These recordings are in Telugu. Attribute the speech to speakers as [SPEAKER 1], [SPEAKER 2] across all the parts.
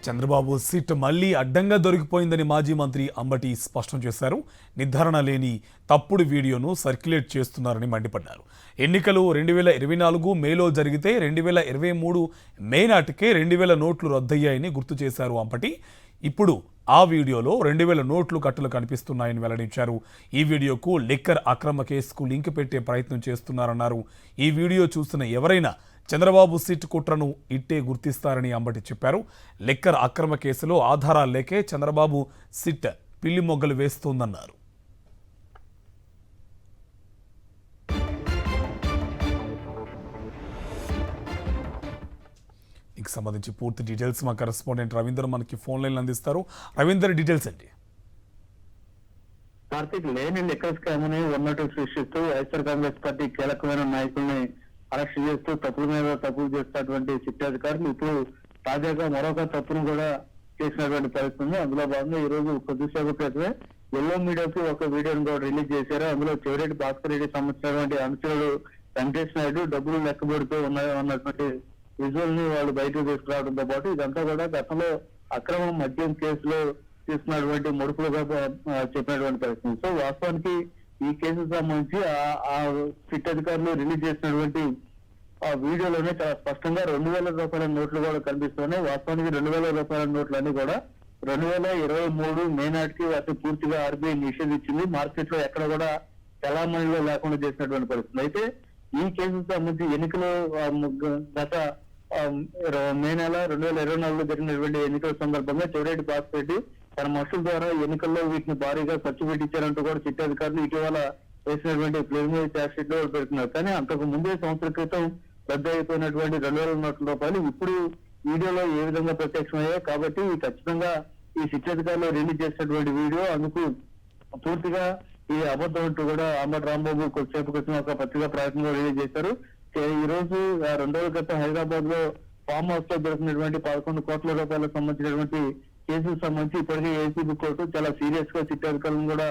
[SPEAKER 1] చంద్రబాబు సీట్ మళ్లీ అడ్డంగా దొరికిపోయిందని మాజీ మంత్రి అంబటి స్పష్టం చేశారు. నిర్ధారణ లేని తప్పుడు వీడియోను సర్క్యులేట్ చేస్తున్నారని మండిపడ్డారు. ఎన్నికలు 2024 మేలో జరిగితే 2023 మే నాటికే 2000 నోట్లు రద్దయ్యాయని గుర్తు చేశారు అంబటి. ఇప్పుడు ఆ వీడియోలో 2000 నోట్లు కట్టలు కనిపిస్తున్నాయని వెల్లడించారు. ఈ వీడియోకు లిక్కర్ అక్రమ కేసుకు లింక్ పెట్టే ప్రయత్నం చేస్తున్నారన్నారు. ఈ వీడియో చూసిన ఎవరైనా చంద్రబాబు సీట్ కుట్రను ఇట్టే గుర్తిస్తారని అంబటి చెప్పారు. లిక్కర్ అక్రమ కేసులో ఆధారాలు లేకే చంద్రబాబు సిట్ పిల్లి మొగ్గలు వేస్తోందన్నారు. దీనికి సంబంధించి పూర్తి డీటెయిల్స్ మా కరెస్పాండెంట్ రవీందర్ మనకి ఫోన్ లైన్ అందిస్తారు. రవీందర్, డీటెయిల్స్ ఏంటి?
[SPEAKER 2] కార్తీక్, లేని లిక్కర్ స్కామ్ ని ఉన్నట్టు సృష్టిస్తూ వైఎస్ఆర్ కాంగ్రెస్ పార్టీ కీలకమైన నాయకుల్ని అరెస్ట్ చేస్తూ తప్పుల మీద తప్పులు చేస్తున్నటువంటి సిట్ అధికారులు ఇప్పుడు తాజాగా మరొక తప్పును కూడా చేసినటువంటి పరిస్థితి. అందులో భాగంగా ఈ రోజు కొద్దిసేపు క్రితమే ఎల్లో మీడియాకి ఒక వీడియోను కూడా రిలీజ్ చేశారు. అందులో చెవిరెడ్డి భాస్కర్ రెడ్డి సంబంధించినటువంటి అనుచరుడు వెంకటేష్ నాయుడు డబ్బులు లెక్కబెడుతూ ఉన్నటువంటి విజువల్ ని వాళ్ళు బయటకు తీసుకురావడంతో పాటు ఇదంతా కూడా గతంలో అక్రమ మద్యం కేసులో తీసుకున్నటువంటి ముడుపులుగా చెప్పినటువంటి పరిస్థితి. సో వాస్తవానికి ఈ కేసుకు సంబంధించి ఆ సిట్ అధికారులు రిలీజ్ చేసినటువంటి ఆ వీడియోలోనే చాలా స్పష్టంగా 2000 రూపాయల నోట్లు కూడా కనిపిస్తున్నాయి. వాస్తవానికి 2000 రూపాయల నోట్లు అన్ని కూడా 2023 మే నాటికి వాటిని పూర్తిగా ఆర్బీఐ నిషేధించింది. మార్కెట్ లో ఎక్కడ కూడా చలామణిలో లేకుండా చేసినటువంటి పరిస్థితి. అయితే ఈ కేసుకు సంబంధించి ఎన్నికలు గత మే నెల 2024లో జరిగినటువంటి ఎన్నికల సందర్భంగా చెవిరెడ్డి భాస్కర్ రెడ్డి తన మనుషుల ద్వారా ఎన్నికల్లో వీటిని భారీగా ఖర్చు పెట్టించారంటూ కూడా సిట్ అధికారులు ఇటీవల వేసినటువంటి ప్రిలిమినరీ ఛార్జ్ షీట్ లో పెడుతున్నారు. కానీ అంతకు ముందే సంవత్సరం క్రితం రద్దు అయిపోయినటువంటి 2000 నోట్ల రూపాయలు ఇప్పుడు వీడియోలో ఏ విధంగా ప్రత్యక్షమయ్యాయి కాబట్టి ఖచ్చితంగా ఈ సిట్ అధికారులు రిలీజ్ చేసినటువంటి వీడియో అందుకు పూర్తిగా ఈ అబద్ధం అంటూ కూడా అంబటి రాంబాబు కొద్దిసేపు క్రితం ఒక పత్రికా ప్రకటన రిలీజ్ చేశారు. ఈ రోజు 2 రోజుల క్రితం హైదరాబాద్ లో ఫామ్ హౌస్ లో దొరికినటువంటి 11 కోట్ల రూపాయలకు సంబంధించినటువంటి కేసుకు సంబంధించి ఇప్పటికే ఏసీబీ కోర్టు చాలా సీరియస్ గా సిట్ అధికారులను కూడా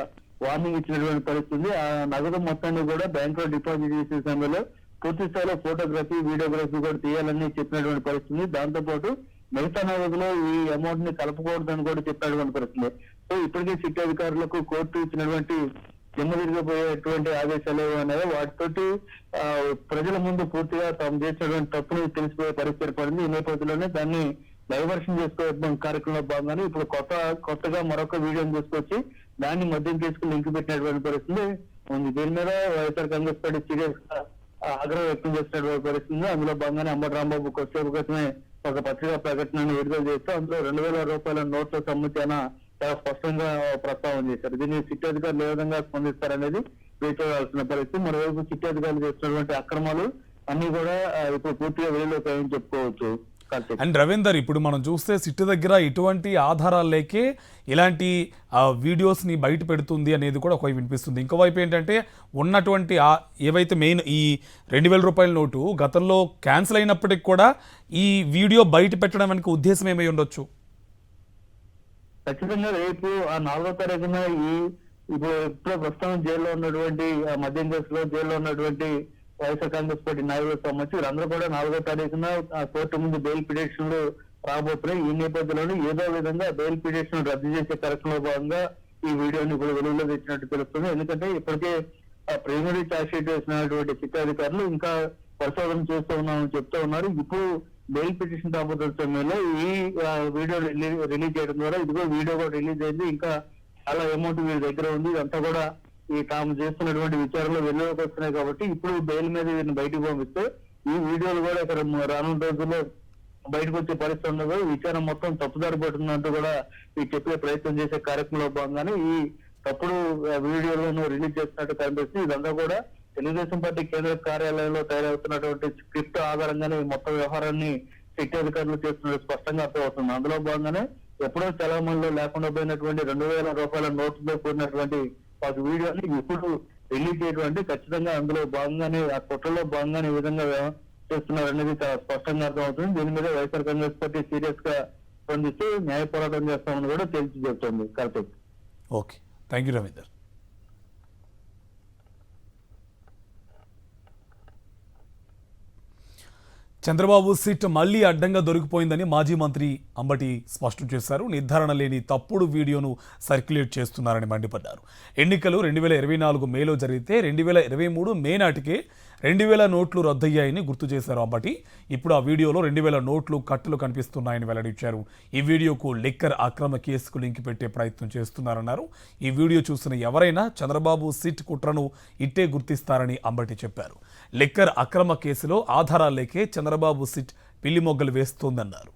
[SPEAKER 2] వార్నింగ్ ఇచ్చినటువంటి పరిస్థితి. ఆ నగదు మొత్తాన్ని కూడా బ్యాంక్ లో డిపాజిట్ చేసే సమయంలో పూర్తి స్థాయిలో ఫోటోగ్రఫీ, వీడియోగ్రఫీ కూడా తీయాలని చెప్పినటువంటి పరిస్థితి. దాంతో పాటు మిగతా నగదులో ఈ అమౌంట్ ని కలపకూడదని కూడా చెప్పినటువంటి పరిస్థితి. సో ఇప్పటికే సిట్ అధికారులకు కోర్టు ఇచ్చినటువంటి తిరిగిపోయేటువంటి ఆదేశాలు అనేవి వాటితోటి ప్రజల ముందు పూర్తిగా తాము చేసినటువంటి తప్పుని తెలిసిపోయే పరిస్థితి ఏర్పడింది. ఈ నేపథ్యంలోనే దాన్ని డైవర్షన్ చేసుకోవడం కార్యక్రమంలో భాగంగానే ఇప్పుడు కొత్తగా మరొక వీడియోని తీసుకొచ్చి దాన్ని మద్యం కేసుకు లింక్ పెట్టినటువంటి పరిస్థితి ఉంది. దీని మీద వైఎస్ఆర్ కాంగ్రెస్ పార్టీ సీరియస్ గా ఆగ్రహం వ్యక్తం చేసినటువంటి పరిస్థితి. అందులో భాగంగానే అంబటి రాంబాబు కొద్దిసేపు క్రితమే ఒక పత్రికా ప్రకటనను విడుదల చేస్తూ అందులో 2000 రూపాయల నోట్లకు సంబంధించిన చాలా స్పష్టంగా ప్రస్తావన చేశారు. దీన్ని సిట్ అధికారులు ఏ విధంగా స్పందిస్తారనేది వేచి చూడాల్సిన పరిస్థితి. మరోవైపు సిట్ అధికారులు చేస్తున్నటువంటి అక్రమాలు అన్ని కూడా ఇప్పుడు పూర్తిగా వెలుగులోకి అని చెప్పుకోవచ్చు.
[SPEAKER 1] అండ్ రవీందర్, ఇప్పుడు మనం చూస్తే సిట్ దగ్గర ఎటువంటి ఆధారాలు లేకే ఇలాంటి వీడియోస్ని బయట పెడుతుంది అనేది కూడా ఒకవైపు వినిపిస్తుంది. ఇంకోవైపు ఏంటంటే ఉన్నటువంటి ఏవైతే మెయిన్ ఈ 2000 రూపాయల నోటు గతంలో క్యాన్సిల్ అయినప్పటికి కూడా ఈ వీడియో బయట పెట్టడం వెనక ఉద్దేశం ఏమై ఉండొచ్చు?
[SPEAKER 2] ఖచ్చితంగా రేపు ఆ 4వ తారీఖున ఇప్పుడు ప్రస్తుతం జైల్లో ఉన్నటువంటి మద్యం కేసులో జైల్లో ఉన్నటువంటి వైఎస్ఆర్ కాంగ్రెస్ పార్టీ నాయకులకు సంబంధించి వీరందరూ కూడా 4వ తారీఖున కోర్టు ముందు బెయిల్ పిటిషన్లు రాబోతున్నాయి. ఈ నేపథ్యంలో ఏదో విధంగా బెయిల్ పిటిషన్ రద్దు చేసే కార్యక్రమంలో భాగంగా ఈ వీడియోని కూడా వెలుగులో తెచ్చినట్టు తెలుస్తుంది. ఎందుకంటే ఇప్పటికే ప్రిలిమినరీ ఛార్జ్ షీట్ వేసినటువంటి సిట్ అధికారులు ఇంకా పరిశోధన చేస్తూ ఉన్నామని చెప్తూ ఉన్నారు. ఇప్పుడు బెయిల్ పిటిషన్ రాబోతున్న సమయంలో ఈ వీడియో రిలీజ్ చేయడం ద్వారా ఇదిగో వీడియో కూడా రిలీజ్ అయింది, ఇంకా చాలా అమౌంట్ వీరి దగ్గర ఉంది, ఇదంతా కూడా ఈ తాము చేస్తున్నటువంటి విచారణలో వెలుగులోకి వస్తున్నాయి కాబట్టి ఇప్పుడు బెయిల్ మీద వీరిని బయటకు పంపిస్తే ఈ వీడియోలు కూడా ఇక్కడ రానున్న రోజుల్లో బయటకు వచ్చే పరిస్థితి ఉండదు. విచారణ మొత్తం తప్పుదారి పడుతుందంటూ కూడా ఈ చెప్పే ప్రయత్నం చేసే కార్యక్రమంలో భాగంగానే ఈ తప్పుడు వీడియోలను రిలీజ్ చేస్తున్నట్టు కనిపిస్తుంది. ఇదంతా కూడా తెలుగుదేశం పార్టీ కేంద్ర కార్యాలయంలో తయారవుతున్నటువంటి స్క్రిప్ట్ ఆధారంగానే మొత్తం వ్యవహారాన్ని సిట్ అధికారులు చేస్తున్నట్టు స్పష్టంగా అర్థమవుతుంది. అందులో భాగంగానే ఎప్పుడో చలామణిలో లేకుండా పోయినటువంటి 2000 రూపాయల నోట్లతో కూడినటువంటి ఒక వీడియోని ఇప్పుడు రిలీజ్ చేయడం ఖచ్చితంగా అందులో భాగంగానే ఆ కుట్రలో భాగంగానే ఈ విధంగా చేస్తున్నారు అనేది చాలా స్పష్టంగా అర్థమవుతుంది. దీని మీద వైఎస్ఆర్ కాంగ్రెస్ పార్టీ సీరియస్ గా స్పందిస్తూ న్యాయ పోరాటం చేస్తామని కూడా తెలిసి చెప్తుంది. Karthik.
[SPEAKER 1] Okay, thank you Ravinder. Chandrababu SIT మళ్లీ అడ్డంగా దొరికిపోయిందని మాజీ మంత్రి అంబటి స్పష్టం చేశారు. నిర్ధారణ లేని తప్పుడు వీడియోను సర్క్యులేట్ చేస్తున్నారని మండిపడ్డారు. ఎన్నికలు 2024 మేలో జరిగితే 2023 మే నాటికే 2000 నోట్లు రద్దయ్యాయని గుర్తు చేశారు అంబటి. ఇప్పుడు ఆ వీడియోలో 2000 నోట్లు కట్టలు కనిపిస్తున్నాయని వెల్లడించారు. ఈ వీడియోకు లిక్కర్ అక్రమ కేసుకు లింక్ పెట్టే ప్రయత్నం చేస్తున్నారన్నారు. ఈ వీడియో చూసిన ఎవరైనా చంద్రబాబు సిట్ కుట్రను ఇట్టే గుర్తిస్తారని అంబటి చెప్పారు. లిక్కర్ అక్రమ కేసులో ఆధారాలు లేకే చంద్రబాబు సిట్ పిల్లిమొగ్గలు వేస్తోందన్నారు.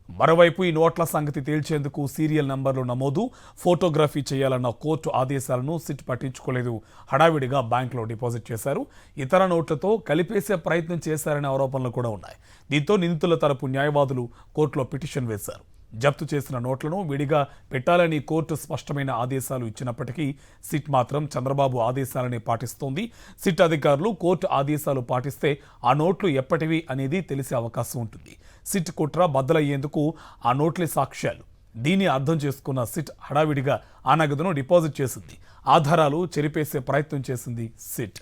[SPEAKER 1] మరోవైపు ఈ నోట్ల సంగతి తేల్చేందుకు సీరియల్ నంబర్లు నమోదు, ఫోటోగ్రఫీ చేయాలన్న కోర్టు ఆదేశాలను సిట్ పట్టించుకోలేదు. హడావిడిగా బ్యాంకులో డిపాజిట్ చేశారు. ఇతర నోట్లతో కలిపేసే ప్రయత్నం చేశారనే ఆరోపణలు కూడా ఉన్నాయి. దీంతో నిందితుల తరపు న్యాయవాదులు కోర్టులో పిటిషన్ వేశారు. జప్తు చేసిన నోట్లను విడిగా పెట్టాలని కోర్టు స్పష్టమైన ఆదేశాలు ఇచ్చినప్పటికీ సిట్ మాత్రం చంద్రబాబు ఆదేశాలని పాటిస్తోంది. సిట్ అధికారులు కోర్టు ఆదేశాలు పాటిస్తే ఆ నోట్లు ఎప్పటివి అనేది తెలిసే అవకాశం ఉంటుంది. సిట్ కుట్ర బద్దలయ్యేందుకు ఆ నోట్లే సాక్ష్యాలు. దీన్ని అర్థం చేసుకున్న సిట్ హడావిడిగా ఆ నగదును డిపాజిట్ చేసింది. ఆధారాలు చెరిపేసే ప్రయత్నం చేసింది సిట్.